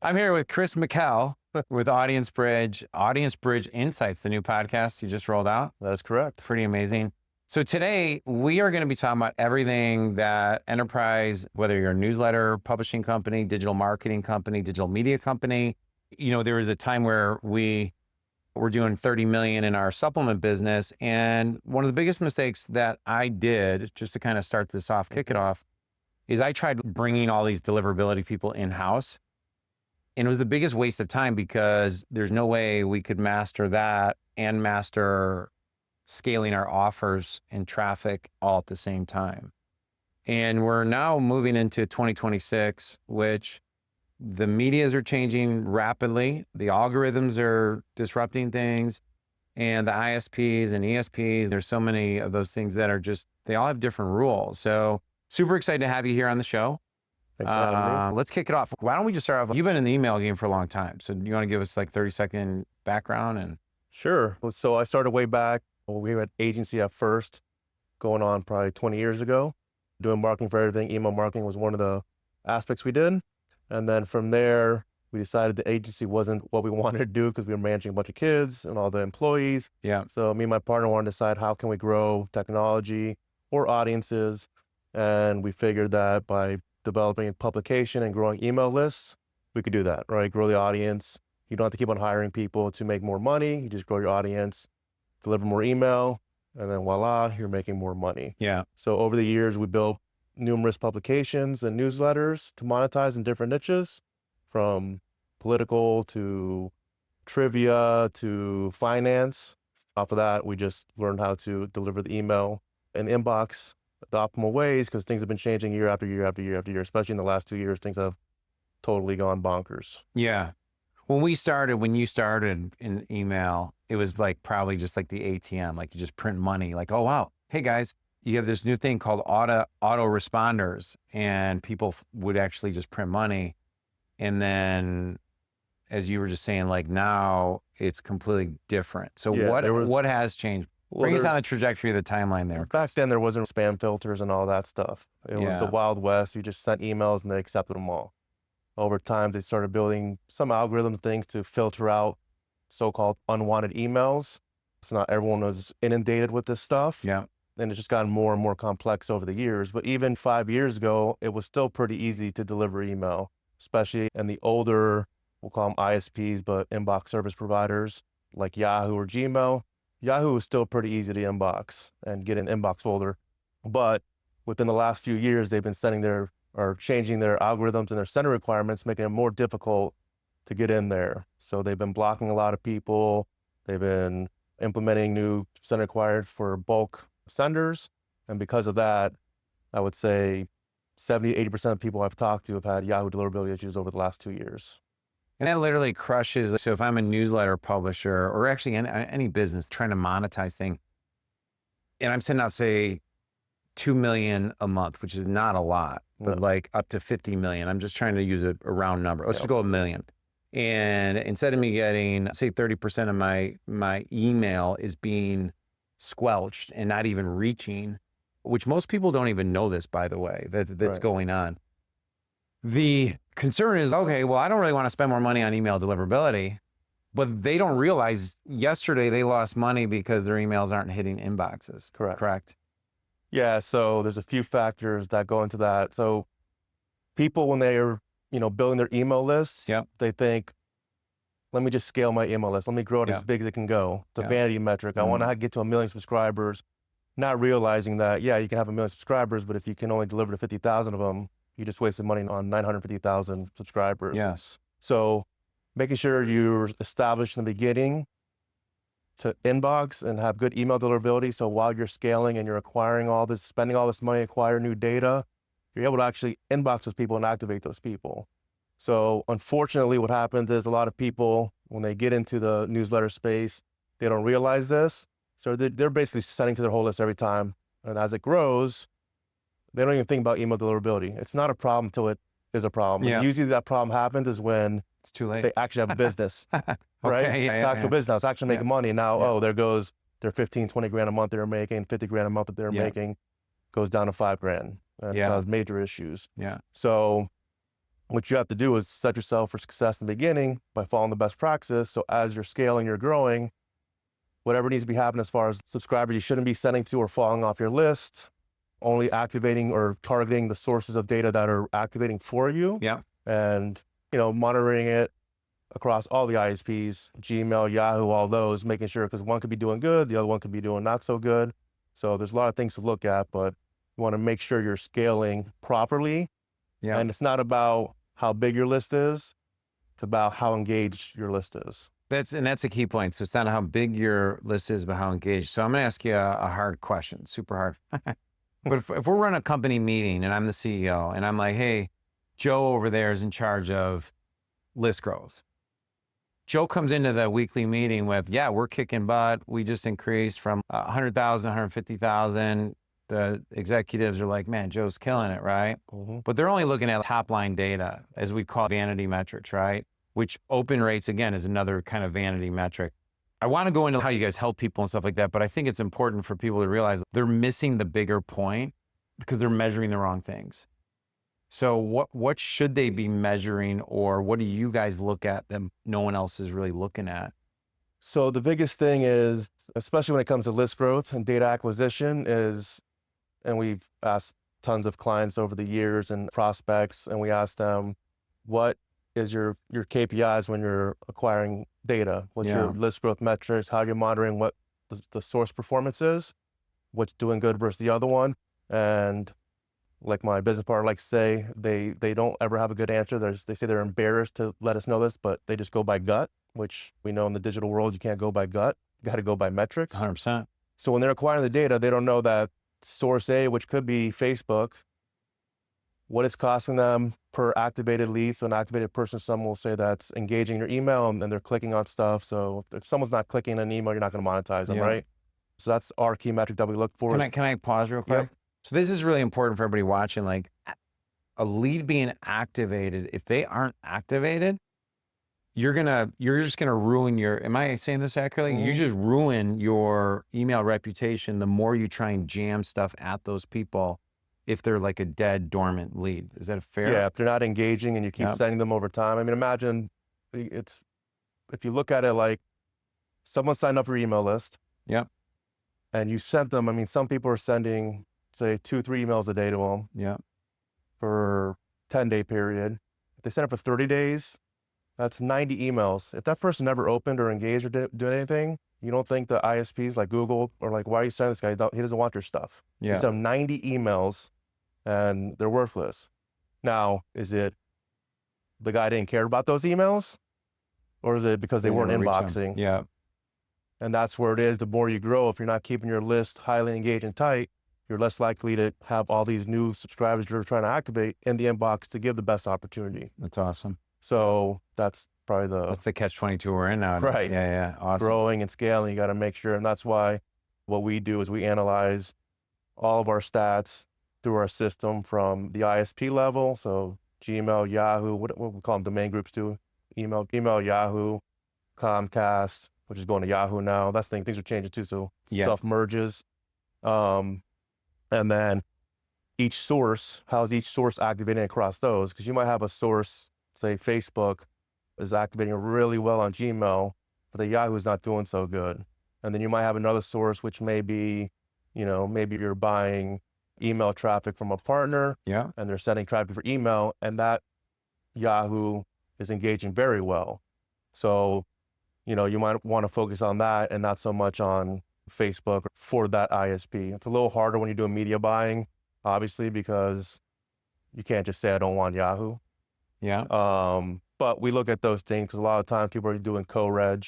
I'm here with Chris McKell with Audience Bridge Insights, the new podcast you just rolled out. That's correct. Pretty amazing. So today we are going to be talking about everything that enterprise, whether you're a newsletter, publishing company, digital marketing company, digital media company. You know, there was a time where we were doing 30 million in our supplement business. And one of the biggest mistakes that I did, just to kind of start this off, kick it off, is I tried bringing all these deliverability people in-house. And it was the biggest waste of time because there's no way we could master that and master scaling our offers and traffic all at the same time. And we're now moving into 2026, which the medias are changing rapidly. The algorithms are disrupting things, and the ISPs and ESPs, there's so many of those things that are just, they all have different rules. So super excited to have you here on the show. Thanks for having me. Let's kick it off. Why don't we just start off? You've been in the email game for a long time. So you want to give us like 30-second background? And Sure. So I started way back. We were at agency at first, going on probably 20 years ago, doing marketing for everything. Email marketing was one of the aspects we did. And then from there, we decided the agency wasn't what we wanted to do because we were managing a bunch of kids and all the employees. yeah, So me and my partner wanted to decide how can we grow technology or audiences. And we figured that by developing a publication and growing email lists, we could do that, right? Grow the audience. You don't have to keep on hiring people to make more money. You just grow your audience, deliver more email, and then voila, you're making more money. yeah, So over the years, we built numerous publications and newsletters to monetize in different niches, from political to trivia to finance. Off of that, we just learned how to deliver the email and inbox the optimal ways because things have been changing year after year after year after year, especially in the last 2 years, things have totally gone bonkers. yeah. When you started in email, it was like probably just like the ATM, like you just print money, like, oh, wow. Hey guys, you have this new thing called auto responders, and people would actually just print money. And then, as you were just saying, like now it's completely different. So Yeah, what has changed? Bring us on the trajectory of the timeline there. Back then, there wasn't spam filters and all that stuff. It was the Yeah. Wild West. You just sent emails and they accepted them all. Over time, they started building some algorithms, things to filter out so-called unwanted emails. So not everyone was inundated with this stuff. Yeah. And it's just gotten more and more complex over the years. But even 5 years ago, it was still pretty easy to deliver email, especially in the older, we'll call them ISPs, but inbox service providers like Yahoo or Gmail. Yahoo is still pretty easy to inbox and get an inbox folder. But within the last few years, they've been changing their algorithms and their sender requirements, making it more difficult to get in there. So they've been blocking a lot of people. They've been implementing new sender required for bulk senders. And because of that, I would say 70-80% of people I've talked to have had Yahoo deliverability issues over the last 2 years. And that literally crushes. So if I'm a newsletter publisher or actually any business trying to monetize thing, and I'm sending out, say, 2 million a month, which is not a lot, but like up to 50 million. I'm just trying to use a round number. Let's just go 1 million. And instead of me getting, say, 30% of my email is being squelched and not even reaching, which most people don't even know this, by the way, that's Right. going on. The concern is, okay, well, I don't really want to spend more money on email deliverability, but they don't realize yesterday they lost money because their emails aren't hitting inboxes. Correct? Yeah, so there's a few factors that go into that. So people, when they are, building their email lists, Yep. they think, let me just scale my email list. Let me grow it as big as it can go. It's a vanity metric. I want to get to 1 million subscribers, not realizing that, yeah, you can have 1 million subscribers, but if you can only deliver to 50,000 of them, you just wasted money on 950,000 subscribers. Yes. So making sure you're established in the beginning to inbox and have good email deliverability. So while you're scaling and you're acquiring all this, spending all this money, acquire new data, you're able to actually inbox those people and activate those people. So unfortunately, what happens is a lot of people, when they get into the newsletter space, they don't realize this. So they're basically sending to their whole list every time. And as it grows, they don't even think about email deliverability. It's not a problem until it is a problem. Yeah. And usually that problem happens is when It's too late. they actually have a business, right? Okay, yeah, It's actual business. It's actually making money. Now, Yeah. there goes their 15, 20 grand a month they're making, 50 grand a month that they're making, goes down to 5 grand and cause major issues. Yeah. So What you have to do is set yourself for success in the beginning by following the best practice. So as you're scaling, you're growing, whatever needs to be happening as far as subscribers you shouldn't be sending to or falling off your list, only activating or targeting the sources of data that are activating for you. Yeah. And, monitoring it across all the ISPs, Gmail, Yahoo, all those, making sure, because one could be doing good, the other one could be doing not so good. So there's a lot of things to look at, but you want to make sure you're scaling properly. Yeah. And it's not about how big your list is, it's about how engaged your list is. That's a key point. So it's not how big your list is, but how engaged. So I'm going to ask you a hard question, super hard. But if we're running a company meeting and I'm the CEO and I'm like, hey, Joe over there is in charge of list growth. Joe comes into the weekly meeting with, yeah, we're kicking butt. We just increased from 100,000, 150,000. The executives are like, man, Joe's killing it, right? Mm-hmm. But they're only looking at top line data, as we call vanity metrics, right? Which open rates, again, is another kind of vanity metric. I want to go into how you guys help people and stuff like that, but I think it's important for people to realize they're missing the bigger point because they're measuring the wrong things. So what should they be measuring, or what do you guys look at that no one else is really looking at? So the biggest thing is, especially when it comes to list growth and data acquisition is, and we've asked tons of clients over the years and prospects, and we ask them, what is your KPIs when you're acquiring data? What's your list growth metrics? How you're monitoring what the source performance is? What's doing good versus the other one? And like my business partner likes to say, they don't ever have a good answer. They say they're embarrassed to let us know this, but they just go by gut, which we know in the digital world, you can't go by gut. You got to go by metrics. 100%. So when they're acquiring the data, they don't know that source A, which could be Facebook, what it's costing them per activated lead. So an activated person, some will say that's engaging your email and they're clicking on stuff. So if someone's not clicking an email, you're not going to monetize them, right? So that's our key metric that we look for. Can I pause real quick? Yep. So this is really important for everybody watching, like a lead being activated. If they aren't activated, you're just gonna ruin your, am I saying this accurately? Mm-hmm. You just ruin your email reputation the more you try and jam stuff at those people if they're like a dead, dormant lead. Is that fair? Yeah, if they're not engaging and you keep sending them over time. I mean, imagine if you look at it like someone signed up for your email list. Yep. And you sent them, I mean, some people are sending, say 2-3 emails a day to them. Yeah. For 10-day period. If they send it for 30 days, that's 90 emails. If that person never opened or engaged or did anything, you don't think the ISPs like Google or like, why are you sending this guy? He doesn't want your stuff. Yeah. You send them 90 emails and they're worthless. Now, is it the guy didn't care about those emails? Or is it because they weren't inboxing? Yeah. And that's where it is. The more you grow, if you're not keeping your list highly engaged and tight, you're less likely to have all these new subscribers you're trying to activate in the inbox to give the best opportunity. That's awesome. So that's probably that's the catch-22 we're in now. Right. Yeah. Awesome. Growing and scaling, you got to make sure. And that's why what we do is we analyze all of our stats through our system from the ISP level. So Gmail, Yahoo, what we call them domain groups too. Email, Yahoo, Comcast, which is going to Yahoo now. That's the thing. Things are changing too. So stuff merges. And then each source, how's each source activating across those? Because you might have a source, say Facebook, is activating really well on Gmail, but the Yahoo is not doing so good. And then you might have another source, which may be, maybe you're buying email traffic from a partner, and they're sending traffic for email, and that Yahoo is engaging very well. So, you might want to focus on that and not so much on Facebook for that ISP. It's a little harder when you're doing media buying, obviously, because you can't just say, I don't want Yahoo. Yeah. But we look at those things because a lot of times people are doing co-reg.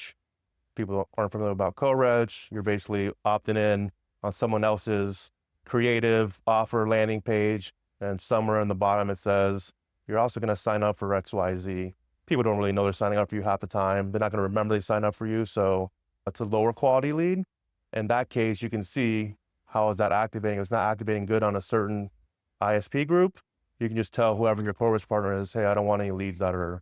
People aren't familiar about co-reg. You're basically opting in on someone else's creative offer landing page, and somewhere in the bottom it says, you're also going to sign up for XYZ. People don't really know they're signing up for you half the time. They're not going to remember they signed up for you. So that's a lower quality lead. In that case, you can see how is that activating. If it's not activating good on a certain ISP group, you can just tell whoever your coverage partner is, hey, I don't want any leads that are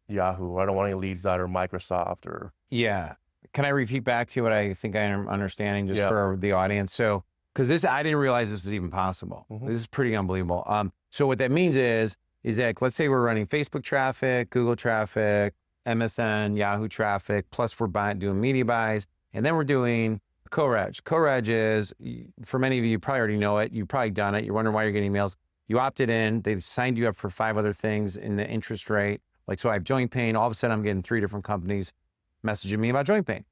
Yahoo. I don't want any leads that are Microsoft or. Yeah. Can I repeat back to you what I think I'm understanding just for the audience? So, because I didn't realize this was even possible. Mm-hmm. This is pretty unbelievable. So what that means is is that, let's say we're running Facebook traffic, Google traffic, MSN, Yahoo traffic, plus we're doing media buys, and then we're doing co-reg. Co-reg is, for many of you, you probably already know it. You've probably done it. You're wondering why you're getting emails. You opted in. They've signed you up for 5 other things in the interest rate. Like, so I have joint pain. All of a sudden, I'm getting 3 different companies messaging me about joint pain.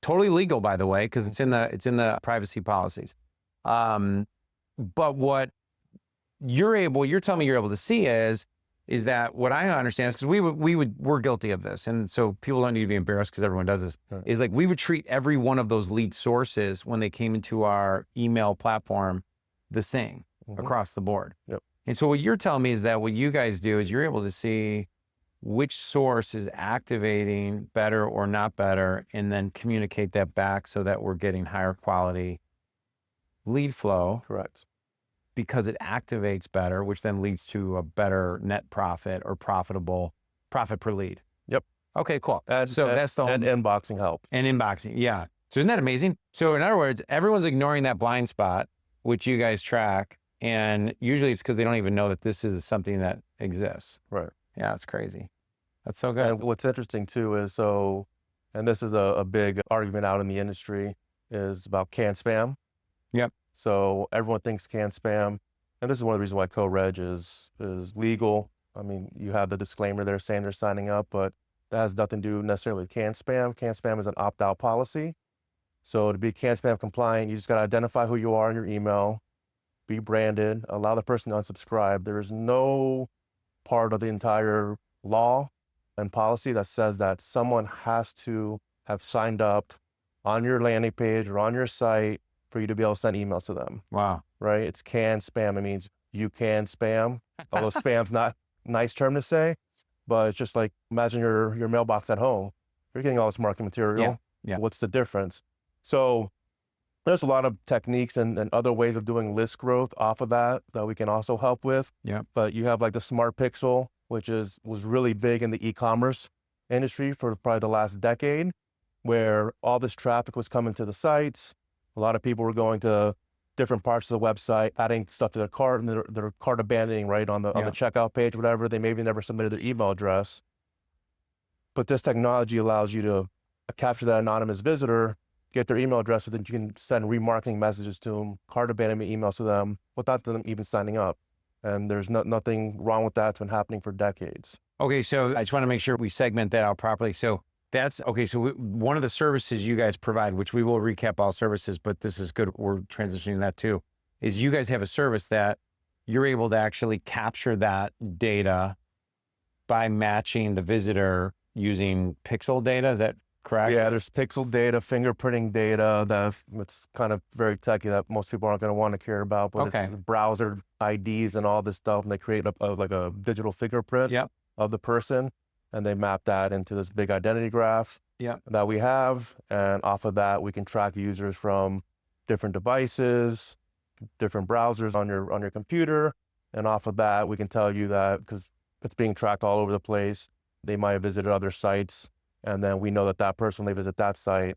Totally legal, by the way, because it's in the privacy policies. But what you're telling me you're able to see is that what I understand is, because we're guilty of this, and so people don't need to be embarrassed because everyone does this. Right. Is like we would treat every one of those lead sources when they came into our email platform the same across the board. Yep. And so what you're telling me is that what you guys do is you're able to see which source is activating better or not better, and then communicate that back so that we're getting higher quality lead flow. Correct. Because it activates better, which then leads to a better net profit or profit per lead. Yep. Okay, cool. And, so that's the whole, and inboxing help. and inboxing. Yeah. So isn't that amazing? So in other words, everyone's ignoring that blind spot, which you guys track. And usually it's because they don't even know that this is something that exists. Right. Yeah, it's crazy. That's so good. And what's interesting too is and this is a big argument out in the industry, is about canned spam. Yep. So everyone thinks canned spam. And this is one of the reasons why co-reg is legal. I mean, you have the disclaimer there saying they're signing up, but that has nothing to do necessarily with canned spam. Canned spam is an opt-out policy. So to be canned spam compliant, you just got to identify who you are in your email, be branded, allow the person to unsubscribe. There is no part of the entire law and policy that says that someone has to have signed up on your landing page or on your site for you to be able to send emails to them. Wow. Right? It's canned spam. It means you can spam, although spam's not a nice term to say, but it's just like, imagine your mailbox at home. You're getting all this marketing material. Yeah. What's the difference? So there's a lot of techniques and other ways of doing list growth off of that we can also help with. Yeah. But you have like the Smart Pixel, which was really big in the e-commerce industry for probably the last decade, where all this traffic was coming to the sites. A lot of people were going to different parts of the website, adding stuff to their cart, and their cart abandoning right on the checkout page, whatever. They maybe never submitted their email address. But this technology allows you to capture that anonymous visitor, get their email address, so that you can send remarketing messages to them, cart abandonment emails to them without them even signing up. And there's nothing wrong with that. It's been happening for decades. Okay, so I just want to make sure we segment that out properly. So that's okay. So one of the services you guys provide, which we will recap all services, but this is good, we're transitioning that too, is you guys have a service that you're able to actually capture that data by matching the visitor using pixel data. Is that correct? Yeah, there's pixel data, fingerprinting data that's kind of very techy that most people aren't going to want to care about, but it's browser IDs and all this stuff, and they create like a digital fingerprint of the person, and they map that into this big identity graph that we have, and off of that we can track users from different devices, different browsers on your computer, and off of that we can tell you that, because it's being tracked all over the place, they might have visited other sites. And then we know that person, when they visit that site,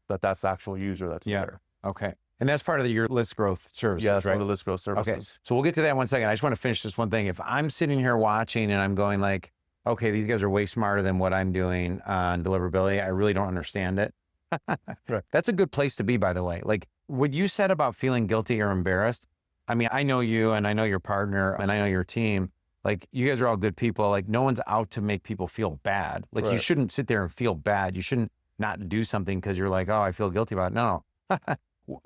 that's the actual user that's there. Okay. And that's part of your list growth services, yeah, that's right? one of the list growth services. Okay. So we'll get to that in 1 second. I just want to finish this one thing. If I'm sitting here watching and I'm going like, okay, these guys are way smarter than what I'm doing on deliverability, I really don't understand it. Right. That's a good place to be, by the way. Like what you said about feeling guilty or embarrassed. I mean, I know you and I know your partner and I know your team. Like you guys are all good people. Like no one's out to make people feel bad. Like you shouldn't sit there and feel bad. You shouldn't not do something because you're like, oh, I feel guilty about it. No.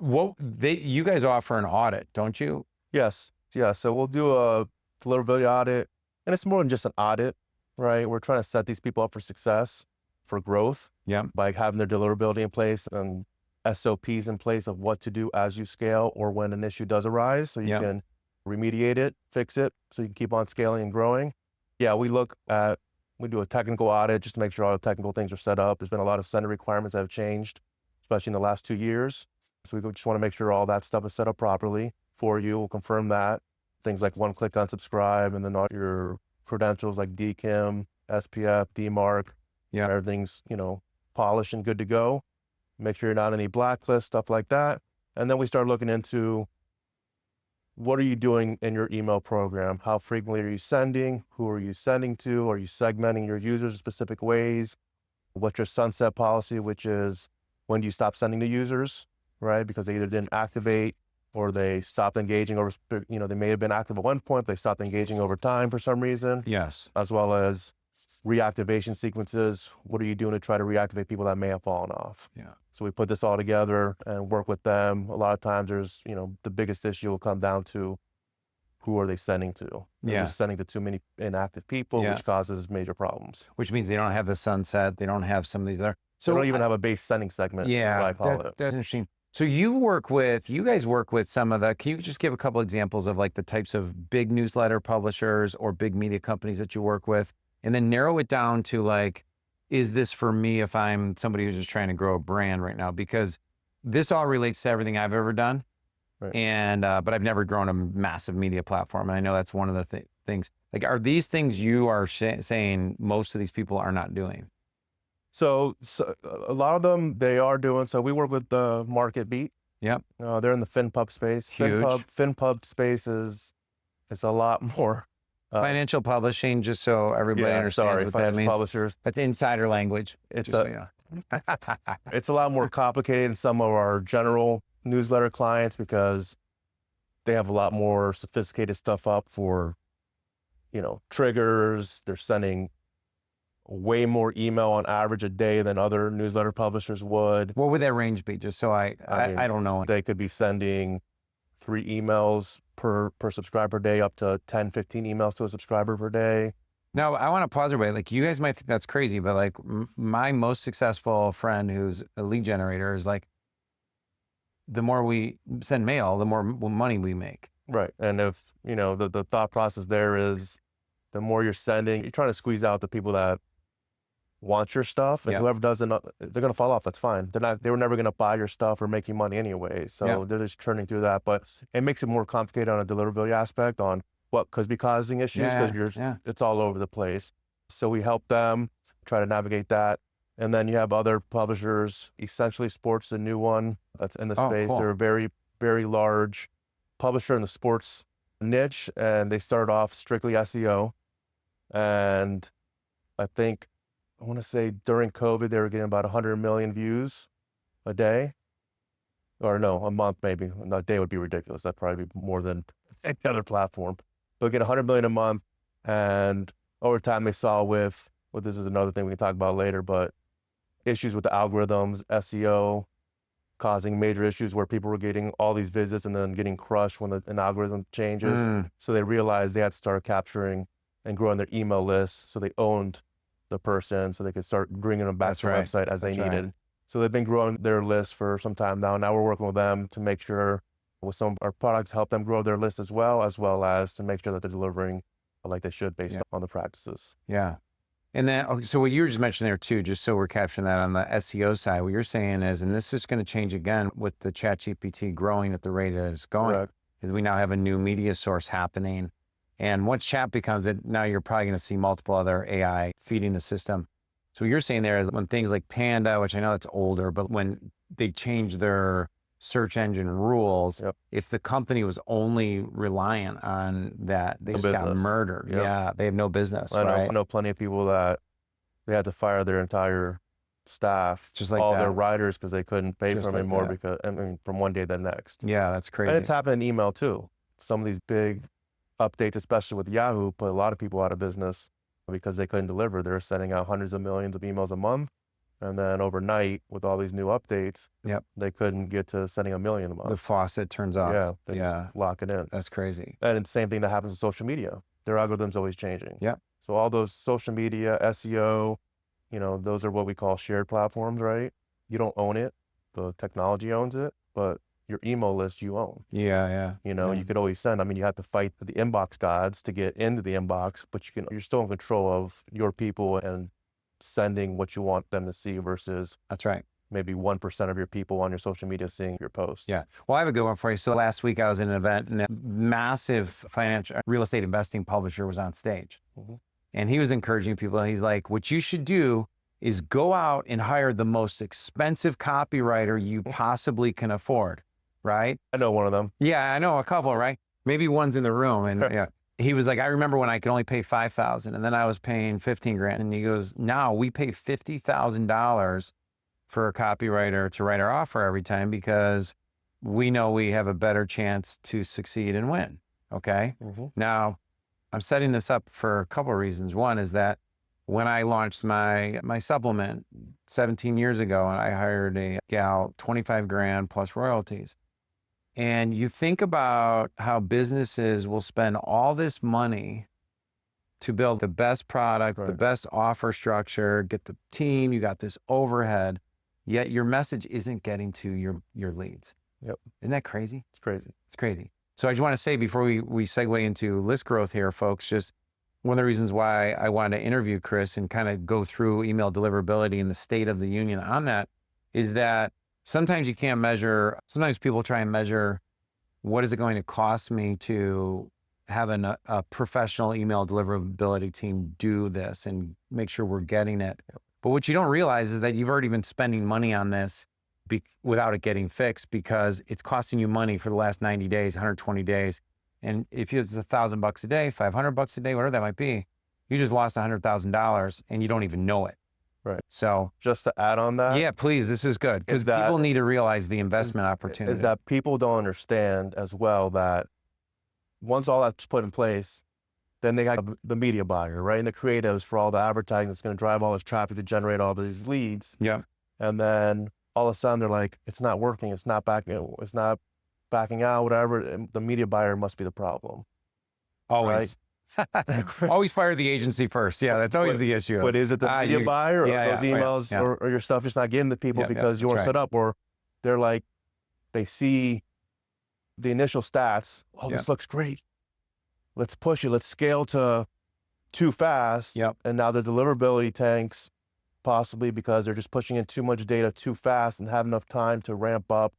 You guys offer an audit, don't you? Yes. Yeah. So we'll do a deliverability audit, and it's more than just an audit, right? We're trying to set these people up for success, for growth, by having their deliverability in place and SOPs in place of what to do as you scale or when an issue does arise, so you can remediate it, fix it, so you can keep on scaling and growing. Yeah, we do a technical audit just to make sure all the technical things are set up. There's been a lot of sender requirements that have changed, especially in the last 2 years. So we just want to make sure all that stuff is set up properly for you. We'll confirm that. Things like one-click unsubscribe, and then all your credentials like DKIM, SPF, DMARC, everything's, polished and good to go. Make sure you're not on any blacklist, stuff like that. And then we start looking into what are you doing in your email program? How frequently are you sending? Who are you sending to? Are you segmenting your users in specific ways? What's your sunset policy, which is when do you stop sending to users, right? Because they either didn't activate or they stopped engaging, or they may have been active at one point, but they stopped engaging over time for some reason. Yes. As well as reactivation sequences. What are you doing to try to reactivate people that may have fallen off? Yeah. So we put this all together and work with them. A lot of times there's, the biggest issue will come down to who are they sending to? They're just sending to too many inactive people, which causes major problems. Which means they don't have the sunset. They don't have some of these other. So they don't even have a base sending segment. Yeah, what I call it. That's interesting. So you guys work with some of the, can you just give a couple examples of like the types of big newsletter publishers or big media companies that you work with? And then narrow it down to like, is this for me if I'm somebody who's just trying to grow a brand right now? Because this all relates to everything I've ever done. Right. And, but I've never grown a massive media platform. And I know that's one of the things. Like, are these things you are saying most of these people are not doing? So a lot of them, they are doing. So we work with the Market Beat. Yep. They're in the FinPub space. Huge. FinPub space is a lot more. Financial publishing, just so everybody understands what that means. Publishers. That's insider language. It's it's a lot more complicated than some of our general newsletter clients because they have a lot more sophisticated stuff up for, triggers. They're sending way more email on average a day than other newsletter publishers would. What would that range be? Just so I don't know. They could be sending 3 emails per subscriber day, up to 10, 15 emails to a subscriber per day. Now, I want to pause everybody. Like, you guys might think that's crazy, but like my most successful friend who's a lead generator is like, the more we send mail, the more money we make. Right. And if, the thought process there is the more you're sending, you're trying to squeeze out the people that want your stuff, and whoever doesn't, they're going to fall off. That's fine. They were never going to buy your stuff or make you money anyway. So they're just churning through that, but it makes it more complicated on a deliverability aspect on what could be causing issues because it's all over the place. So we help them try to navigate that. And then you have other publishers, Essentially Sports, the new one that's in the space. Cool. They're a very, very large publisher in the sports niche, and they started off strictly SEO. And I want to say during COVID, they were getting about 100 million views a day. Or no, a month maybe. A day would be ridiculous. That'd probably be more than any other platform. But get 100 million a month. And over time they saw this is another thing we can talk about later, but issues with the algorithms, SEO, causing major issues where people were getting all these visits and then getting crushed when an algorithm changes. So they realized they had to start capturing and growing their email list. So they owned the person so they could start bringing them back to the website as they needed. So they've been growing their list for some time now. Now we're working with them to make sure with some of our products, help them grow their list as well as to make sure that they're delivering like they should based on the practices. Yeah. And then, so what you were just mentioning there too, just so we're capturing that on the SEO side, what you're saying is, and this is going to change again with the ChatGPT growing at the rate that it's going, is we now have a new media source happening. And once chat becomes it, now you're probably going to see multiple other AI feeding the system. So what you're saying there is when things like Panda, which I know it's older, but when they change their search engine rules, if the company was only reliant on that, they just got murdered. Yeah, they have no business. I know plenty of people that they had to fire their entire staff, just like all their writers, because they couldn't pay for them anymore because from one day to the next. Yeah, that's crazy. And it's happened in email too. Some of these big updates, especially with Yahoo, put a lot of people out of business because they couldn't deliver. They're sending out hundreds of millions of emails a month. And then overnight, with all these new updates, they couldn't get to sending 1 million a month. The faucet turns off. They just lock it in. That's crazy. And it's the same thing that happens with social media. Their algorithm's always changing. Yeah. So all those social media, SEO, those are what we call shared platforms, right? You don't own it. The technology owns it, but your email list you own. Yeah. You could always send. You have to fight the inbox gods to get into the inbox, but you're still in control of your people and sending what you want them to see versus maybe 1% of your people on your social media seeing your post. Yeah. Well, I have a good one for you. So last week I was in an event and a massive financial real estate investing publisher was on stage. And he was encouraging people. He's like, what you should do is go out and hire the most expensive copywriter you possibly can afford, right? I know one of them. Yeah, I know a couple, right? maybe one's in the room. And yeah, he was like, I remember when I could only pay 5,000 and then I was paying 15 grand. And he goes, now we pay $50,000 for a copywriter to write our offer every time because we know we have a better chance to succeed and win. Okay. Now I'm setting this up for a couple of reasons. One is that when I launched my supplement 17 years ago, and I hired a gal, 25 grand plus royalties. And you think about how businesses will spend all this money to build the best product, the best offer structure, get the team, you got this overhead, yet your message isn't getting to your leads. Yep. Isn't that crazy? It's crazy. It's crazy. So I just want to say before we segue into list growth here, folks, just one of the reasons why I wanted to interview Chris and kind of go through email deliverability and the state of the union on that is that sometimes you can't measure, sometimes people try and measure what is it going to cost me to have a professional email deliverability team do this and make sure we're getting it. But what you don't realize is that you've already been spending money on this without it getting fixed because it's costing you money for the last 90 days, 120 days. And if it's $1,000 a day, $500 a day, whatever that might be, you just lost $100,000 and you don't even know it. Right. So just to add on that. Yeah, please, this is good because people need to realize the investment opportunity. Is that people don't understand as well that once all that's put in place, then they got the media buyer, right? And the creatives for all the advertising that's going to drive all this traffic to generate all these leads. Yeah. And then all of a sudden they're like, it's not working. It's not backing out, whatever. And the media buyer must be the problem. Always. Right? Always fire the agency first. Yeah, that's always the issue. But is it the media buyer or those emails or your stuff just not getting to people because you weren't set up, or they're like, they see the initial stats. Oh, this looks great. Let's push it. Let's scale to too fast. And now the deliverability tanks possibly because they're just pushing in too much data too fast and have enough time to ramp up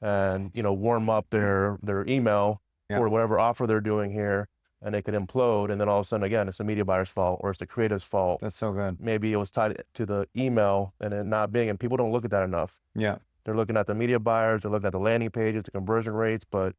and, warm up their email for whatever offer they're doing here. And it could implode. And then all of a sudden, again, it's the media buyer's fault or it's the creative's fault. That's so good. Maybe it was tied to the email and it not being, and people don't look at that enough. Yeah. They're looking at the media buyers, they're looking at the landing pages, the conversion rates, but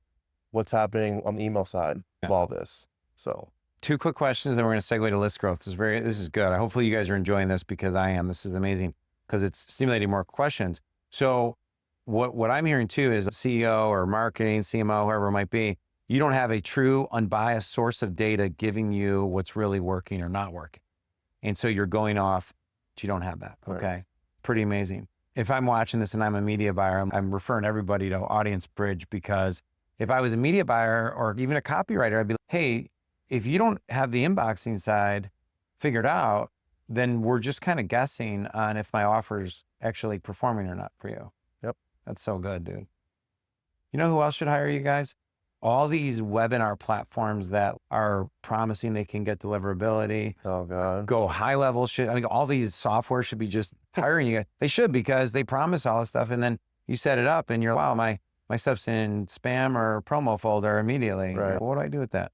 what's happening on the email side of all this. So 2 quick questions, then we're going to segue to list growth. This is good. Hopefully you guys are enjoying this because I am. This is amazing because it's stimulating more questions. So what I'm hearing too is a CEO or marketing, CMO, whoever it might be, you don't have a true unbiased source of data giving you what's really working or not working. And so you're going off, but you don't have that. Okay. Right. Pretty amazing. If I'm watching this and I'm a media buyer, I'm referring everybody to Audience Bridge because if I was a media buyer or even a copywriter, I'd be like, hey, if you don't have the inboxing side figured out, then we're just kind of guessing on if my offer's actually performing or not for you. Yep. That's so good, dude. You know who else should hire you guys? All these webinar platforms that are promising they can get deliverability. Oh God. Go high level shit. I mean, all these software should be just hiring you. They should because they promise all this stuff and then you set it up and you're like, wow, my stuff's in spam or promo folder immediately. Right. What do I do with that?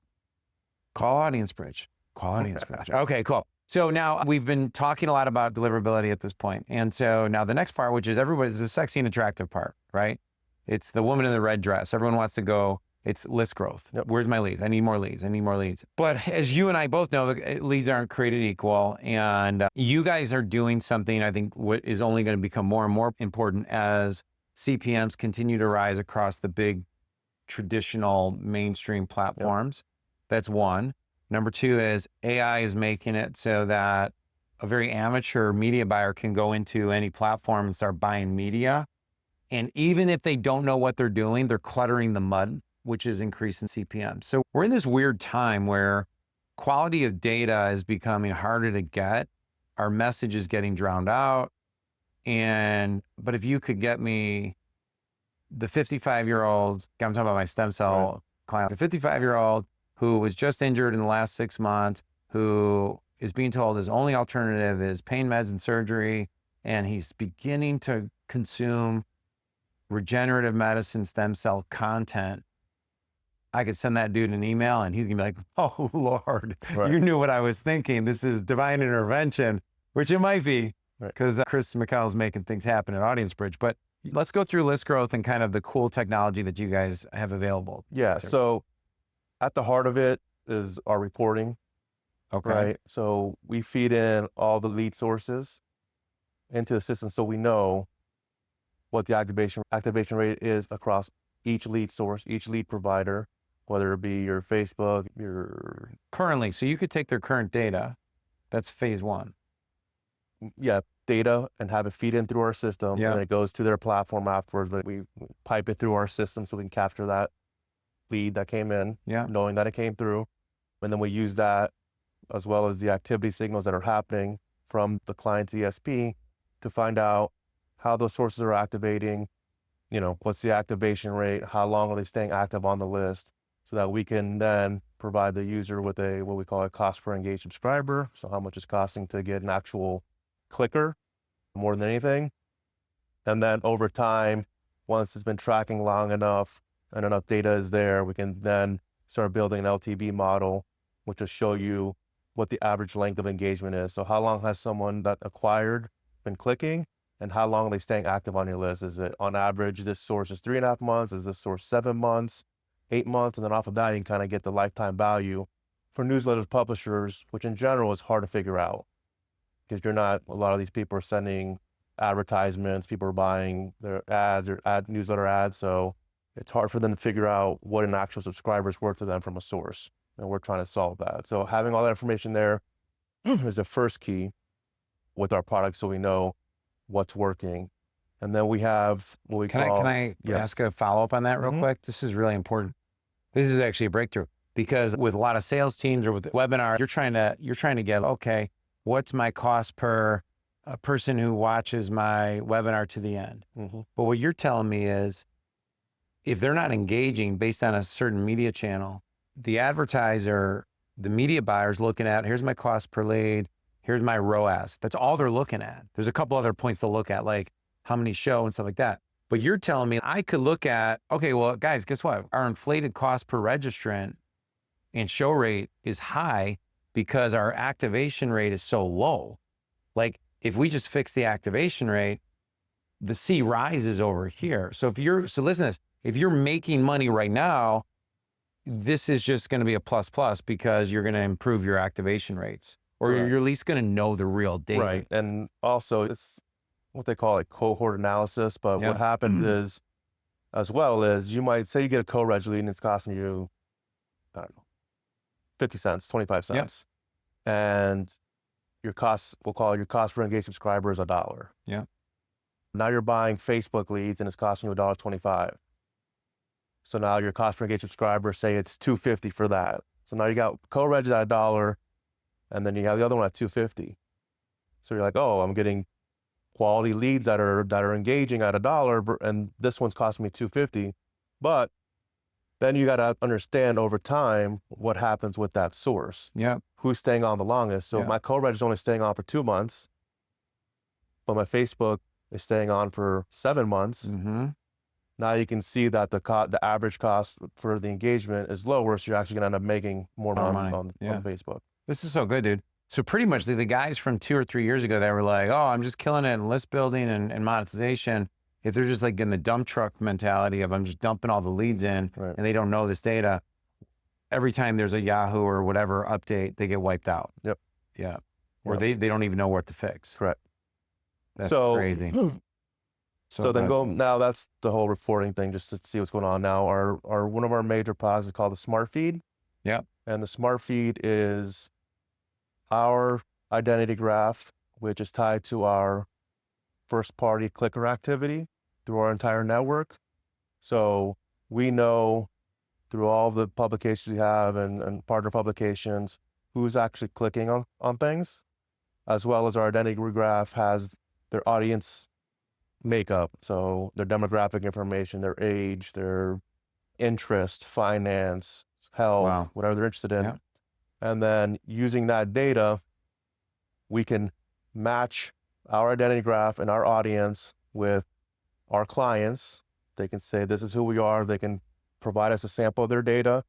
Call Audience Bridge. Call Audience Bridge. Okay, cool. So now we've been talking a lot about deliverability at this point. And so now the next part, which is everybody's the sexy and attractive part, right? It's the woman in the red dress. Everyone wants to go, it's list growth. Yep. Where's my leads? I need more leads. I need more leads. But as you and I both know, leads aren't created equal. And you guys are doing something, I think, what is only going to become more and more important as CPMs continue to rise across the big traditional mainstream platforms. Yep. That's one. Number 2 is AI is making it so that a very amateur media buyer can go into any platform and start buying media. And even if they don't know what they're doing, they're cluttering the mud, which is increasing CPM. So we're in this weird time where quality of data is becoming harder to get. Our message is getting drowned out. But if you could get me the 55-year-old, I'm talking about my stem cell client, the 55-year-old who was just injured in the last 6 months, who is being told his only alternative is pain meds and surgery, and he's beginning to consume regenerative medicine stem cell content. I could send that dude an email and he's gonna be like, oh Lord, you knew what I was thinking. This is divine intervention, which it might be because Chris McConnell's making things happen at Audience Bridge. But let's go through list growth and kind of the cool technology that you guys have available. Yeah, so At the heart of it is our reporting, Okay. right? So we feed in all the lead sources into the system so we know what the activation rate is across each lead source, each lead provider, whether it be your Facebook, your Currently, so you could take their current data. That's phase one. data and have it feed in through our system, Yeah. and then it goes to their platform afterwards. But we pipe it through our system so we can capture that lead that came in, Yeah. knowing that it came through, and then we use that as well as the activity signals that are happening from the client's ESP to find out how those sources are activating, what's the activation rate, how long are they staying active on the list, so that we can then provide the user with what we call a cost per engaged subscriber. So how much it's costing to get an actual clicker more than anything. And then over time, once it's been tracking long enough and enough data is there, we can then start building an LTV model, which will show you what the average length of engagement is. So how long has someone that acquired been clicking, and how long are they staying active on your list? Is it on average, this source is 3.5 months? Is this source 7 months, 8 months? And then off of that, you can kind of get the lifetime value for newsletters publishers, which in general is hard to figure out because a lot of these people are sending advertisements, people are buying their ads or newsletter ads. So it's hard for them to figure out what an actual subscriber is worth to them from a source. And we're trying to solve that. So having all that information there is the first key with our product, so we know what's working. And then we have what we call. Can I ask a follow-up on that real quick? This is really important. This is actually a breakthrough, because with a lot of sales teams or with webinar, you're trying to get, okay, what's my cost per a person who watches my webinar to the end? But what you're telling me is, if they're not engaging based on a certain media channel, the advertiser, the media buyer's looking at, here's my cost per lead, here's my ROAS. That's all they're looking at. There's a couple other points to look at, like how many show and stuff like that. But you're telling me I could look at, okay, well, guys, guess what? Our inflated cost per registrant and show rate is high because our activation rate is so low. Like, if we just fix the activation rate, the C rises over here. So listen to this, if you're making money right now, this is just going to be a plus because you're going to improve your activation rates, or Right. you're at least going to know the real data. Right. And also it's what they call like cohort analysis. But what happens is, as well, is you might say you get a co-reg lead and it's costing you, I don't know, 50 cents, 25 cents. And your cost, we'll call your cost per engaged subscriber is $1. Yeah. Now you're buying Facebook leads and it's costing you $1.25. So now your cost per engaged subscriber, say it's $2.50 for that. So now you got co-reg at $1, and then you have the other one at $2.50. So you're like, oh, I'm getting quality leads that are engaging at $1, and this one's costing me $2.50. But then you got to understand over time what happens with that source. Yeah. Who's staying on the longest? So my co-reg is only staying on for 2 months, but my Facebook is staying on for 7 months. Now you can see that the average cost for the engagement is lower, so you're actually going to end up making more money on Facebook. This is so good, dude. So pretty much the guys from 2 or 3 years ago that were like, oh, I'm just killing it in list building and monetization, if they're just like in the dump truck mentality of I'm just dumping all the leads in and they don't know this data, every time there's a Yahoo or whatever update, they get wiped out. Yep. Yeah. Or they don't even know what to fix. Correct. That's crazy. So then now that's the whole reporting thing, just to see what's going on. Now one of our major products is called the Smart Feed. Yeah. And the Smart Feed is our identity graph, which is tied to our first party clicker activity through our entire network. So we know through all the publications we have and partner publications, who's actually clicking on things, as well as our identity graph has their audience makeup. So their demographic information, their age, their interest, finance, health, whatever they're interested in. Yeah. And then using that data, we can match our identity graph and our audience with our clients. They can say, this is who we are. They can provide us a sample of their data,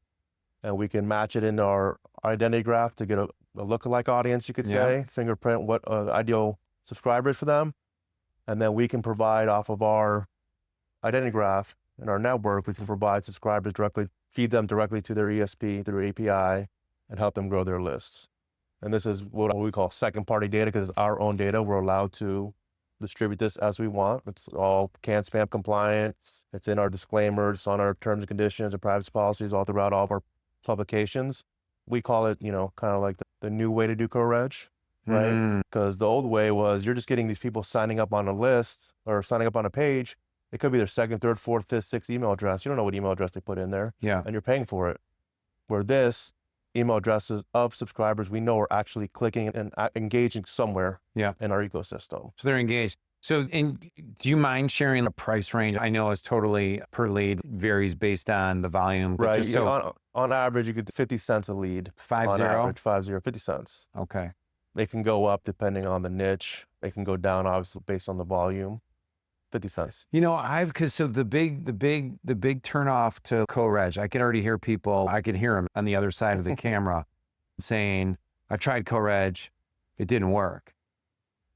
and we can match it in our identity graph to get a lookalike audience, you could say, fingerprint what ideal subscribers for them. And then we can provide off of our identity graph and our network, we can provide subscribers directly feed them directly to their ESP through API, and help them grow their lists. And this is what we call second-party data, because it's our own data. We're allowed to distribute this as we want. It's all CAN-SPAM compliant. It's in our disclaimers, on our terms and conditions and privacy policies all throughout all of our publications. We call it, kind of like the new way to do co-reg, right? Because the old way was you're just getting these people signing up on a list or signing up on a page. It could be their second, third, fourth, fifth, sixth email address. You don't know what email address they put in there. Yeah. And you're paying for it. Where this, email addresses of subscribers we know are actually clicking and engaging somewhere in our ecosystem. So they're engaged. So do you mind sharing the price range? I know it's totally per lead, varies based on the volume. But Right. just so on average, you get 50 cents a lead. 50? On average, 50 cents. Okay. They can go up depending on the niche. They can go down, obviously, based on the volume. 50 cents. So the big turn off to co-reg, I could already hear people, I could hear them on the other side of the camera saying, I've tried co-reg, it didn't work.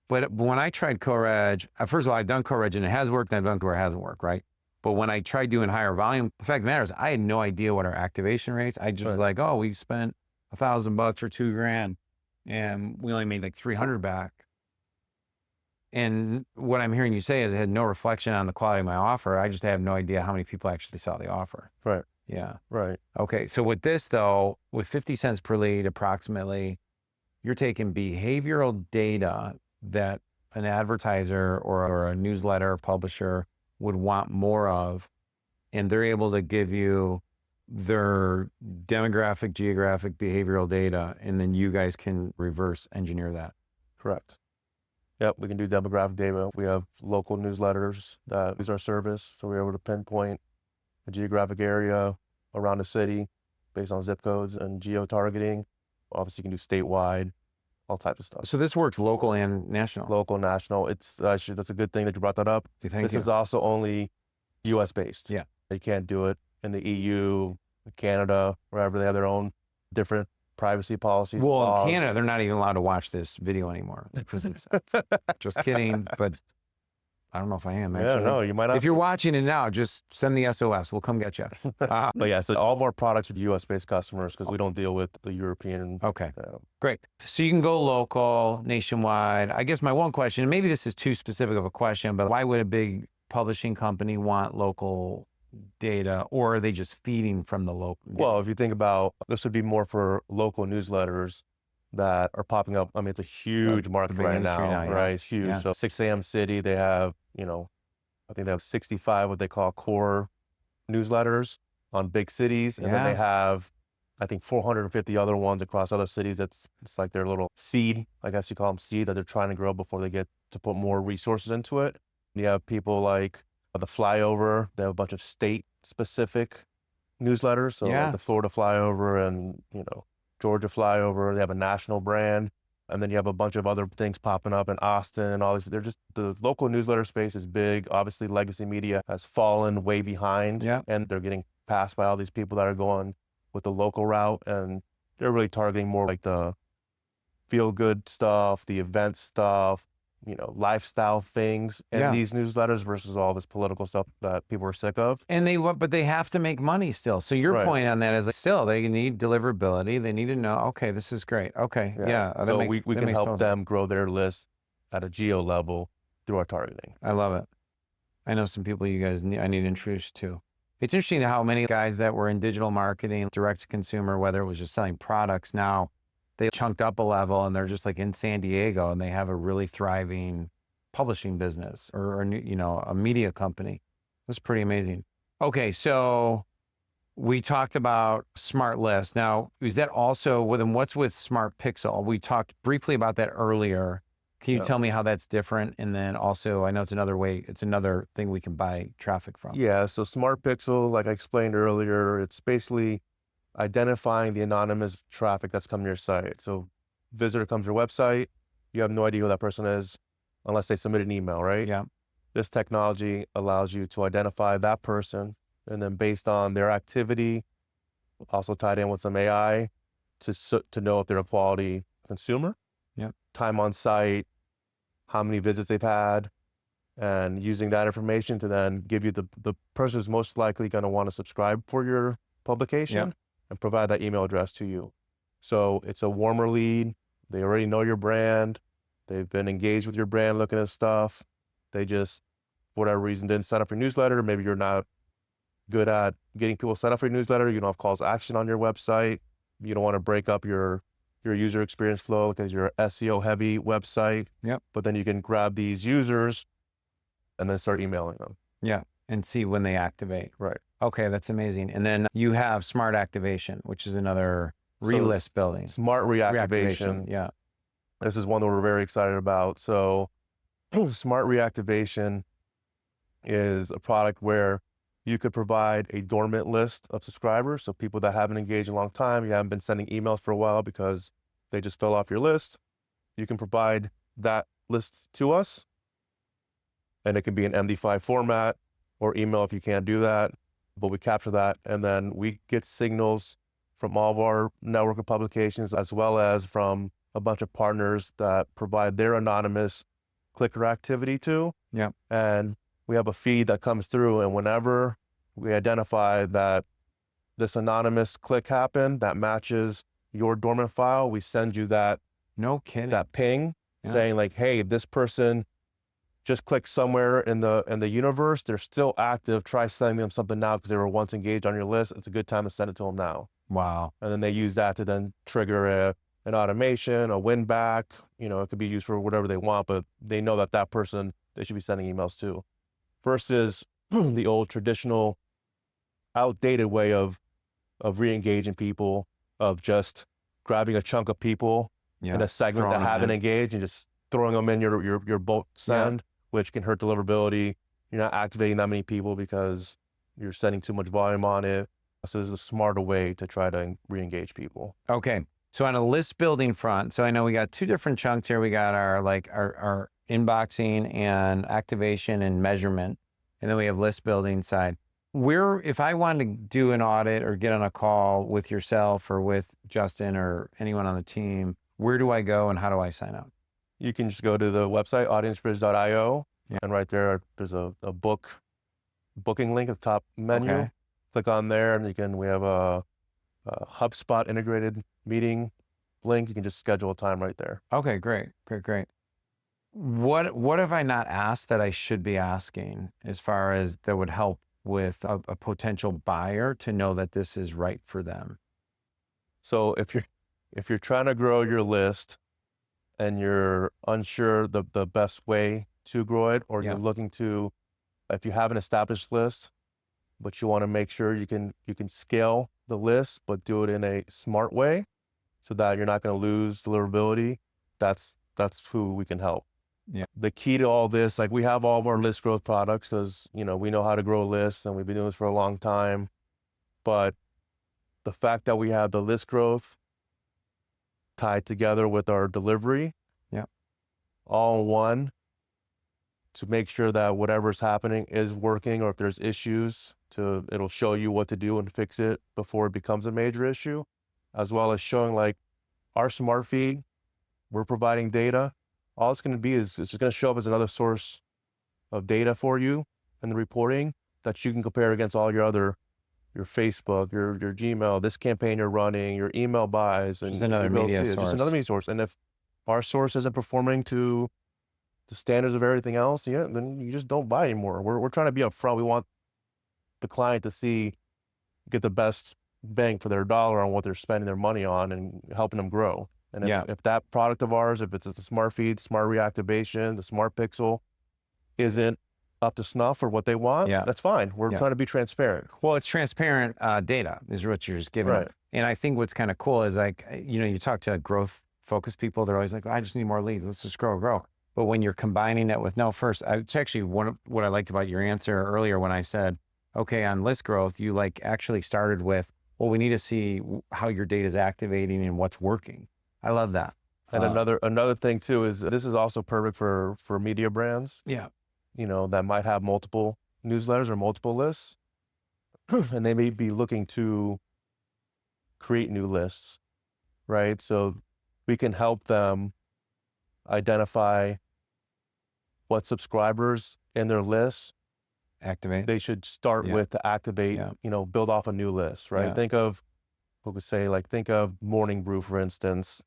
But when I tried co-reg, first of all, I've done co-reg and it has worked, and I've done where it hasn't worked, right? But when I tried doing higher volume, the fact of the matter is I had no idea what our activation rates. I just was like, oh, we spent $1,000 or $2,000 and we only made like 300 back. And what I'm hearing you say is it had no reflection on the quality of my offer. I just have no idea how many people actually saw the offer. Right. Yeah. Right. Okay. So with this though, with 50 cents per lead approximately, you're taking behavioral data that an advertiser or a newsletter publisher would want more of, and they're able to give you their demographic, geographic, behavioral data, and then you guys can reverse engineer that. Correct. Yep, we can do demographic data. We have local newsletters that use our service, so we're able to pinpoint a geographic area around the city based on zip codes and geo-targeting. Obviously, you can do statewide, all types of stuff. So this works local and national? Local, national. It's actually, that's a good thing that you brought that up. Thank you. Is also only U.S. based. Yeah. You can't do it in the EU, Canada, wherever they have their own different privacy policies. Well, laws. in Canada, they're not even allowed to watch this video anymore. Just kidding, but I don't know if I am actually. Yeah, no, you might not. If you're watching it now, just send the SOS. We'll come get you. But yeah, so all of our products are U.S.-based customers because we don't deal with the European. Okay, great. So you can go local, nationwide. I guess my one question, maybe this is too specific of a question, but why would a big publishing company want local data, or are they just feeding from the local? Well, if you think about, this would be more for local newsletters that are popping up. I mean, it's a huge market right now, right? It's huge. Yeah. So 6 a.m. City, they have, I think they have 65 what they call core newsletters on big cities. And then they have, I think, 450 other ones across other cities. It's like their little seed, I guess you call them seed, that they're trying to grow before they get to put more resources into it. You have people like the Flyover. They have a bunch of state-specific newsletters. So like the Florida Flyover and, Georgia Flyover. They have a national brand. And then you have a bunch of other things popping up in Austin and all these. The local newsletter space is big. Obviously, legacy media has fallen way behind. And they're getting passed by all these people that are going with the local route. And they're really targeting more like the feel-good stuff, the event stuff, lifestyle things in these newsletters versus all this political stuff that people are sick of. And but they have to make money still. So your point on that is like, still, they need deliverability. They need to know, okay, this is great. Okay. So we can help them grow their list at a geo level through our targeting. I love it. I know some people you guys I need introduced to. It's interesting how many guys that were in digital marketing, direct to consumer, whether it was just selling products, now they chunked up a level and they're just like in San Diego and they have a really thriving publishing business or a media company. That's pretty amazing. Okay, so we talked about Smart List. Now, is that also what's with Smart Pixel? We talked briefly about that earlier. Can you tell me how that's different? And then also, I know it's another thing we can buy traffic from. Yeah, so Smart Pixel, like I explained earlier, it's basically identifying the anonymous traffic that's coming to your site. So visitor comes to your website, you have no idea who that person is unless they submit an email, right? Yeah. This technology allows you to identify that person, and then based on their activity, also tied in with some AI, to know if they're a quality consumer, time on site, how many visits they've had, and using that information to then give you the person who's most likely going to want to subscribe for your publication and provide that email address to you. So it's a warmer lead. They already know your brand. They've been engaged with your brand, looking at stuff. They just, for whatever reason, didn't sign up for your newsletter. Maybe you're not good at getting people set up for your newsletter. You don't have calls to action on your website. You don't want to break up your user experience flow because you're an SEO heavy website. Yep. But then you can grab these users and then start emailing them. Yeah. And see when they activate. Right. Okay. That's amazing. And then you have smart activation, which is another relist building. Smart reactivation. Yeah. This is one that we're very excited about. So smart reactivation is a product where you could provide a dormant list of subscribers. So people that haven't engaged in a long time, you haven't been sending emails for a while because they just fell off your list. You can provide that list to us, and it can be an MD5 format or email if you can't do that, but we capture that. And then we get signals from all of our network of publications, as well as from a bunch of partners that provide their anonymous clicker activity to. Yeah. And we have a feed that comes through, and whenever we identify that this anonymous click happened that matches your dormant file, we send you that ping saying like, hey, this person just clicked somewhere in the universe. They're still active. Try sending them something now because they were once engaged on your list. It's a good time to send it to them now. Wow. And then they use that to then trigger an automation, a win back. You know, it could be used for whatever they want, but they know that person they should be sending emails to. Versus the old traditional outdated way of re-engaging people, of just grabbing a chunk of people in a segment that haven't engaged and just throwing them in your bulk send, which can hurt deliverability. You're not activating that many people because you're sending too much volume on it. So there's a smarter way to try to re-engage people. Okay. So on a list building front, so I know we got two different chunks here. We got our inboxing and activation and measurement. And then we have list building side. If I wanted to do an audit or get on a call with yourself or with Justin or anyone on the team, where do I go and how do I sign up? You can just go to the website, audiensbridge.io, and right there's a booking link at the top menu. Okay. Click on there, and we have a HubSpot integrated meeting link. You can just schedule a time right there. Okay, great. What have I not asked that I should be asking as far as that would help with a potential buyer to know that this is right for them? So if you're trying to grow your list and you're unsure the best way to grow it, or you're looking to, if you have an established list, but you want to make sure you can scale the list, but do it in a smart way so that you're not going to lose deliverability, that's who we can help. Yeah. The key to all this, like we have all of our list growth products because, we know how to grow lists and we've been doing this for a long time. But the fact that we have the list growth tied together with our delivery, all in one, to make sure that whatever's happening is working, or if there's issues, it'll show you what to do and fix it before it becomes a major issue, as well as showing like our smart feed, we're providing data. All it's going to be is it's just going to show up as another source of data for you in the reporting that you can compare against all your Facebook, your Gmail, this campaign you're running, your email buys, and just another media source. Just another media source. And if our source isn't performing to the standards of everything else, then you just don't buy anymore. We're trying to be upfront. We want the client to get the best bang for their dollar on what they're spending their money on and helping them grow. And if that product of ours, if it's a smart feed, smart reactivation, the smart pixel isn't up to snuff for what they want, that's fine. We're trying to be transparent. Well, it's transparent data is what you're just giving. Right. And I think what's kind of cool is like, you talk to growth focused people, they're always like, I just need more leads. Let's just grow. But when you're combining it with it's actually what I liked about your answer earlier when I said, okay, on list growth, you actually started with, well, we need to see how your data is activating and what's working. I love that. And another thing too is this is also perfect for media brands. Yeah. That might have multiple newsletters or multiple lists, and they may be looking to create new lists, right? So we can help them identify what subscribers in their lists Activate. they should start Yeah. with to activate, Yeah. build off a new list, right? Yeah. Think of, what would say, like, think of Morning Brew, for instance.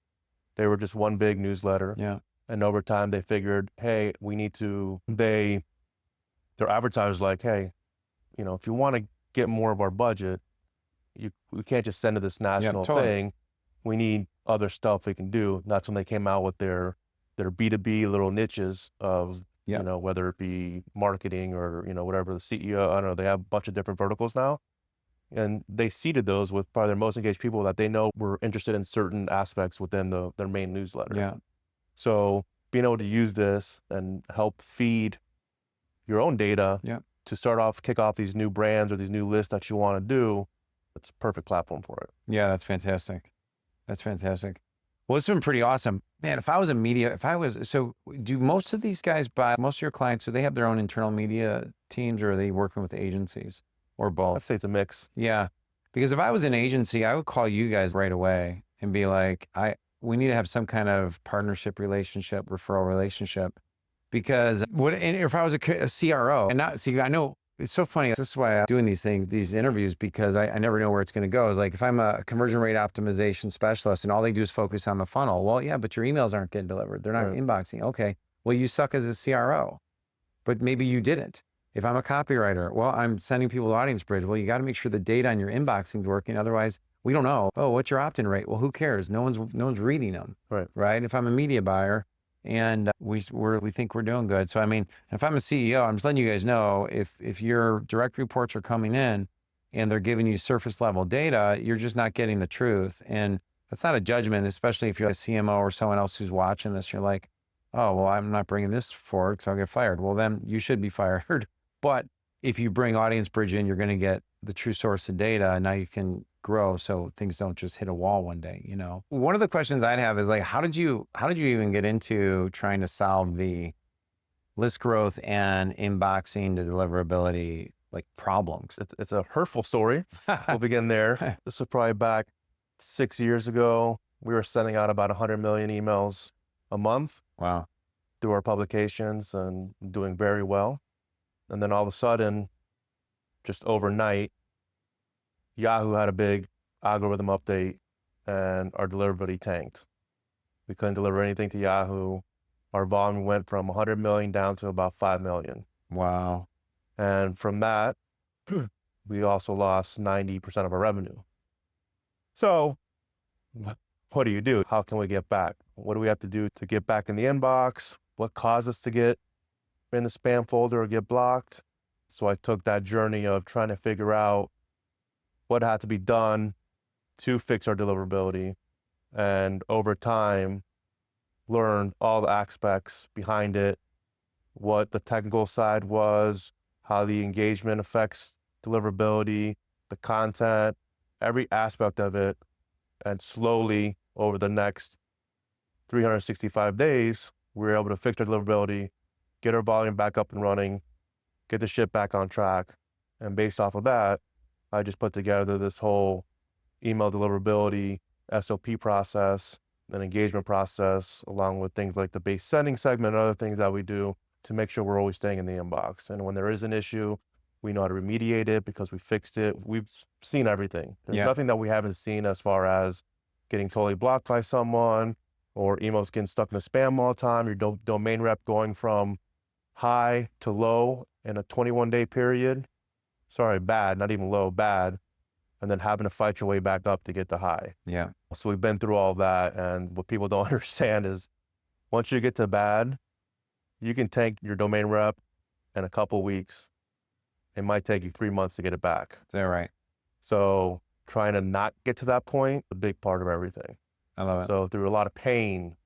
They were just one big newsletter. Yeah. And over time they figured, hey, we need to, their advertisers like, hey, if you want to get more of our budget, we can't just send to this national totally. thing. We need other stuff we can do. That's when they came out with their B2B little niches of, whether it be marketing or, whatever the CEO, I don't know, they have a bunch of different verticals now. And they seeded those with probably their most engaged people that they know were interested in certain aspects within their main newsletter. Yeah. So being able to use this and help feed your own data to kick off these new brands or these new lists that you want to do, it's a perfect platform for it. Yeah, that's fantastic. That's fantastic. Well, it's been pretty awesome. Man, so do most of these guys most of your clients, do they have their own internal media teams, or are they working with agencies, or both? I'd say it's a mix. Yeah. Because if I was an agency, I would call you guys right away and be like, we need to have some kind of partnership relationship, referral relationship. Because and if I was a CRO, and I know it's so funny. This is why I'm doing these interviews, because I never know where it's going to go. Like if I'm a conversion rate optimization specialist and all they do is focus on the funnel, well, yeah, but your emails aren't getting delivered. They're not inboxing. Okay. Well, you suck as a CRO, but maybe you didn't. If I'm a copywriter, well, I'm sending people to Audience Bridge. Well, you got to make sure the data on your inboxing is working. Otherwise, we don't know. Oh, what's your opt-in rate? Well, who cares? No one's reading them. Right. If I'm a media buyer, and we think we're doing good. So, I mean, if I'm a CEO, I'm just letting you guys know, if your direct reports are coming in and they're giving you surface level data, you're just not getting the truth. And that's not a judgment, especially if you're a CMO or someone else who's watching this. You're like, oh, well, I'm not bringing this forward because I'll get fired. Well, then you should be fired. But if you bring Audience Bridge in, you're going to get the true source of data, and now you can grow so things don't just hit a wall one day. One of the questions I'd have is like, how did you even get into trying to solve the list growth and inboxing to deliverability like problems? It's a hurtful story. We'll begin there. This was probably back 6 years ago. We were sending out about 100 million emails a month. Wow. Through our publications and doing very well. And then all of a sudden, just overnight, Yahoo had a big algorithm update and our deliverability tanked. We couldn't deliver anything to Yahoo. Our volume went from 100 million down to about 5 million. Wow. And from that, we also lost 90% of our revenue. So what do you do? How can we get back? What do we have to do to get back in the inbox? What caused us to get in the spam folder or get blocked? So I took that journey of trying to figure out what had to be done to fix our deliverability, and over time learned all the aspects behind it, what the technical side was, how the engagement affects deliverability, the content, every aspect of it. And slowly over the next 365 days, we were able to fix our deliverability, get our volume back up and running, get the ship back on track. And based off of that, I just put together this whole email deliverability SOP process and engagement process, along with things like the base sending segment and other things that we do to make sure we're always staying in the inbox. And when there is an issue, we know how to remediate it because we fixed it. We've seen everything. There's nothing that we haven't seen as far as getting totally blocked by someone or emails getting stuck in the spam all the time, your domain rep going from high to low in a 21-day period. Sorry, bad, not even low, bad. And then having to fight your way back up to get to high. Yeah. So we've been through all of that. And what people don't understand is once you get to bad, you can tank your domain rep in a couple weeks. It might take you 3 months to get it back. Is that right? So trying to not get to that point, a big part of everything. I love it. So through a lot of pain.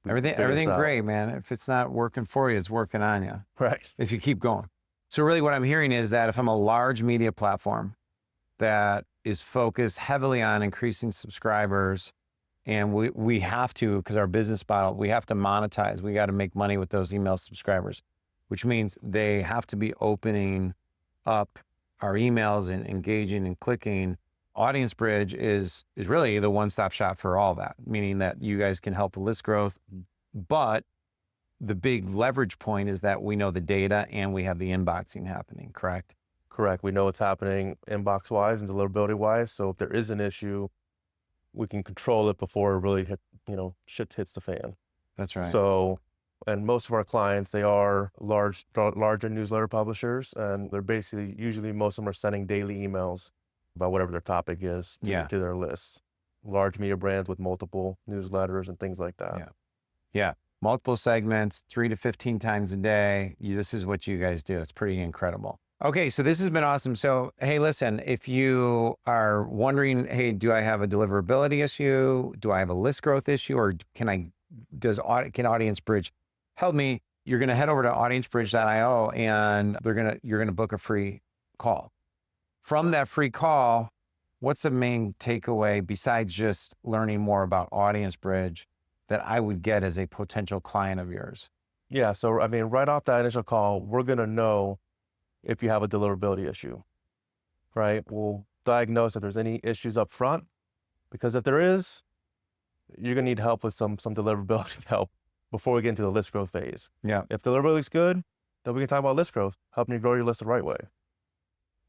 Everything great, man. If it's not working for you, it's working on you. Right. If you keep going. So really what I'm hearing is that if I'm a large media platform that is focused heavily on increasing subscribers, and we have to, because our business model, we have to monetize. We got to make money with those email subscribers, which means they have to be opening up our emails and engaging and clicking. Audience Bridge is really the one-stop shop for all that, meaning that you guys can help with list growth, but the big leverage point is that we know the data and we have the inboxing happening, correct? Correct. We know what's happening inbox wise and deliverability wise. So if there is an issue, we can control it before it really shit hits the fan. That's right. So, and most of our clients, they are larger newsletter publishers, and they're basically, usually most of them are sending daily emails about whatever their topic is to their lists. Large media brands with multiple newsletters and things like that. Yeah. Multiple segments, 3 to 15 times a day. This is what you guys do. It's pretty incredible. Okay, so this has been awesome. So, hey, listen, if you are wondering, hey, do I have a deliverability issue? Do I have a list growth issue? Or can Audience Bridge help me? You're going to head over to audiencebridge.io and you're going to book a free call. From that free call, what's the main takeaway besides just learning more about Audience Bridge that I would get as a potential client of yours? Yeah. So, I mean, right off that initial call, we're going to know if you have a deliverability issue, right? We'll diagnose if there's any issues up front, because if there is, you're going to need help with some deliverability help before we get into the list growth phase. Yeah. If deliverability is good, then we can talk about list growth, helping you grow your list the right way.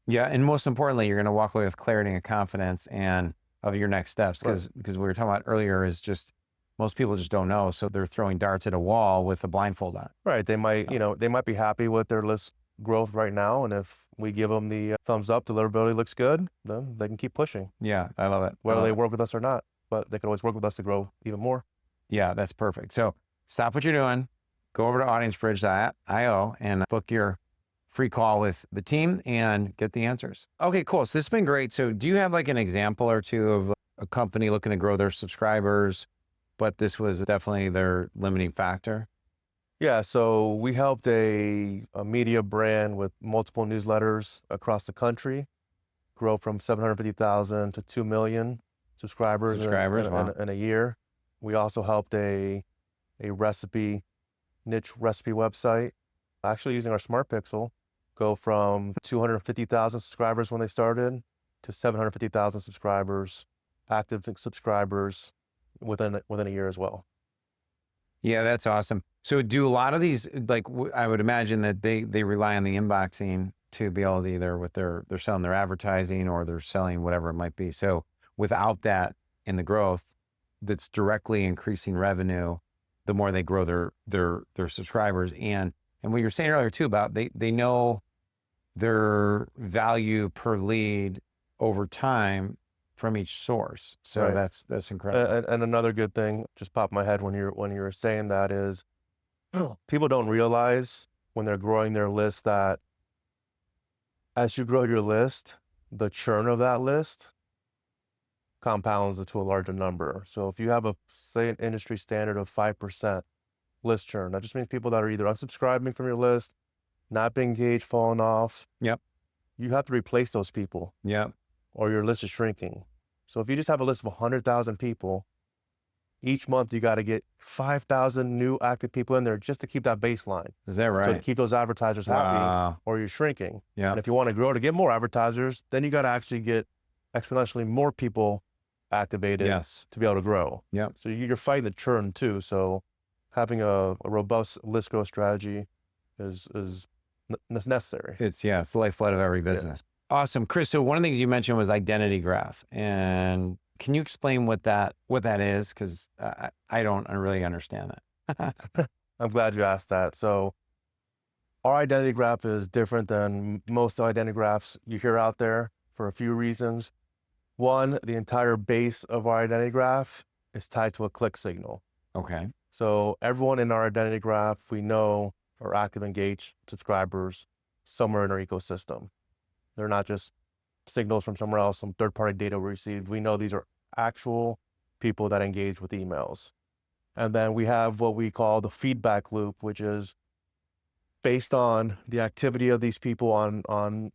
Yeah. And most importantly, you're going to walk away with clarity and confidence and of your next steps. Because we were talking about earlier is just most people just don't know. So they're throwing darts at a wall with a blindfold on. Right. They might, they might be happy with their list growth right now. And if we give them the thumbs up, deliverability looks good, then they can keep pushing. Yeah. I love it. Whether they work with us or not, but they can always work with us to grow even more. Yeah, that's perfect. So stop what you're doing, go over to audiencebridge.io and book your free call with the team and get the answers. Okay, cool. So this has been great. So do you have like an example or two of a company looking to grow their subscribers, but this was definitely their limiting factor? Yeah, so we helped a media brand with multiple newsletters across the country grow from 750,000 to 2 million subscribers in a year. We also helped a niche recipe website, actually using our Smart Pixel, go from 250,000 subscribers when they started to 750,000 subscribers, active subscribers within a year as well. Yeah, that's awesome. So do a lot of these, like I would imagine that they rely on the inboxing to be able to either they're selling their advertising or they're selling whatever it might be. So without that in the growth, that's directly increasing revenue, the more they grow their subscribers. And what you were saying earlier too about they know their value per lead over time from each source. So Right. that's incredible. And another good thing just popped in my head when you were saying that is people don't realize when they're growing their list that as you grow your list, the churn of that list compounds it to a larger number. So if you have say an industry standard of 5% list churn, that just means people that are either unsubscribing from your list, not being engaged, falling off. Yep. You have to replace those people. Yep. Or your list is shrinking. So if you just have a list of 100,000 people, each month you got to get 5,000 new active people in there just to keep that baseline. Is that right? So to keep those advertisers happy, or you're shrinking. Yeah. And if you want to grow to get more advertisers, then you got to actually get exponentially more people activated to be able to grow. Yeah. So you're fighting the churn too. So having a robust list growth strategy is necessary. It's the lifeblood of every business. Yeah. Awesome. Chris, so one of the things you mentioned was identity graph. And can you explain what that is? Because I don't really understand that. I'm glad you asked that. So our identity graph is different than most identity graphs you hear out there for a few reasons. One, the entire base of our identity graph is tied to a click signal. Okay. So everyone in our identity graph, we know are active, engaged subscribers somewhere in our ecosystem. They're not just signals from somewhere else, some third-party data we received. We know these are actual people that engage with emails. And then we have what we call the feedback loop, which is based on the activity of these people on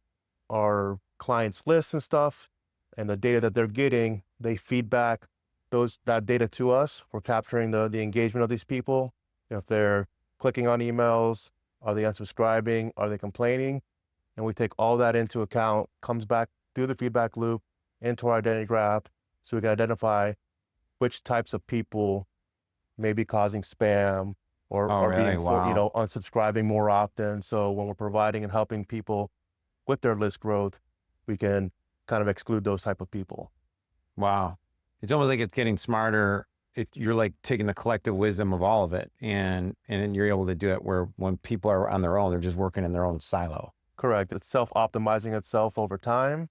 our clients' lists and stuff, and the data that they're getting, they feedback that data to us. We're capturing the engagement of these people. If they're clicking on emails, are they unsubscribing? Are they complaining? And we take all that into account, comes back through the feedback loop into our identity graph, so we can identify which types of people may be causing spam Oh, or really? being Wow. unsubscribing more often. So when we're providing and helping people with their list growth, we can kind of exclude those type of people. Wow. It's almost like it's getting smarter. You're like taking the collective wisdom of all of it, and then you're able to do it where when people are on their own, they're just working in their own silo. Correct. It's self-optimizing itself over time,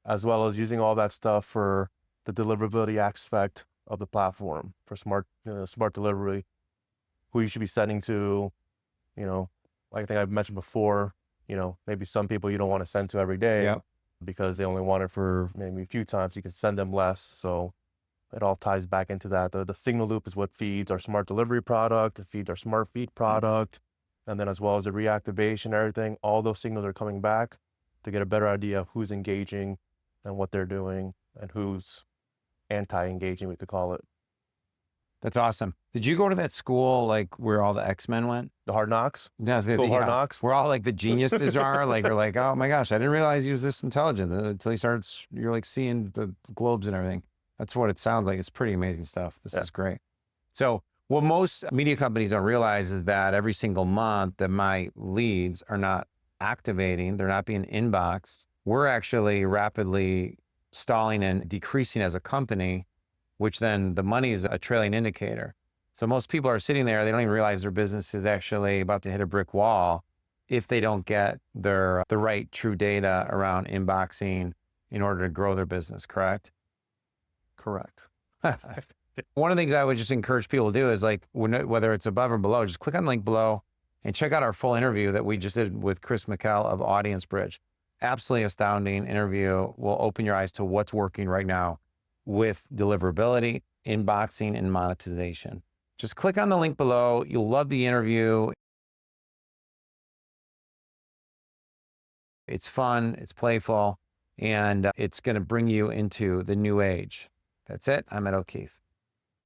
as well as using all that stuff for the deliverability aspect of the platform for smart delivery, who you should be sending to, you know, like I think I've mentioned before, maybe some people you don't want to send to every day Yep. because they only want it for maybe a few times. You can send them less. So it all ties back into that. The signal loop is what feeds our smart delivery product, it feeds our smart feed product. And then as well as the reactivation, everything, all those signals are coming back to get a better idea of who's engaging and what they're doing and who's anti-engaging, we could call it. That's awesome. Did you go to that school like where all the X-Men went? The hard knocks, No, go hard yeah. knocks. Where all like the geniuses are, like you're like, oh my gosh, I didn't realize he was this intelligent until he starts. You're like seeing the globes and everything. That's what it sounds like. It's pretty amazing stuff. This Yeah. is great. So what most media companies don't realize is that every single month that my leads are not activating, they're not being inboxed. We're actually rapidly stalling and decreasing as a company, which then the money is a trailing indicator. So most people are sitting there, they don't even realize their business is actually about to hit a brick wall if they don't get the right true data around inboxing in order to grow their business, correct? Correct. One of the things I would just encourage people to do is like, whether it's above or below, just click on the link below and check out our full interview that we just did with Chris McKell of Audience Bridge. Absolutely astounding interview. Will open your eyes to what's working right now with deliverability, inboxing, and monetization. Just click on the link below. You'll love the interview. It's fun, it's playful, and it's going to bring you into the new age. That's it. I'm Ed O'Keefe.